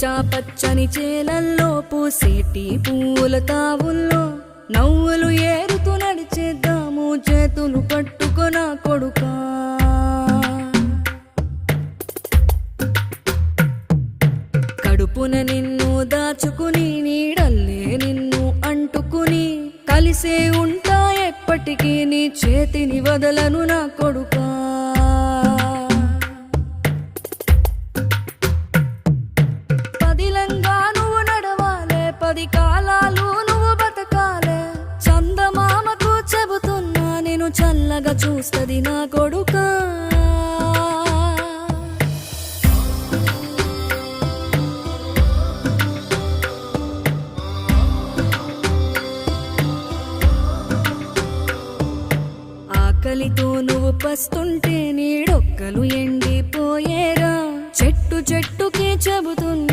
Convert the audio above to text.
పచ్చా పచ్చని చేలల్లో పూసేటి పువ్వుల తావుల్లో నవ్వులు ఏరుతూ నడిచేద్దాము చేతులు పట్టుకొన కొడుకా. కడుపున నిన్ను దాచుకుని నీడల్లే నిన్ను అంటుకుని కలిసే ఉంటా ఎప్పటికీ నీ చేతిని వదలను నా కొడుకా. పదిలంగా నువ్వు నడవాలే, 10 కాలాలు నువ్వు బతకాలే. చందమామకు చెబుతున్నా నేను చల్లగా చూస్తది నా కొడుకా. ఆకలితో నువ్వు పస్తుంటే నీడొక్కలు ఎండిపోయేరా. చెట్టు చెట్టుకి చెబుతున్నా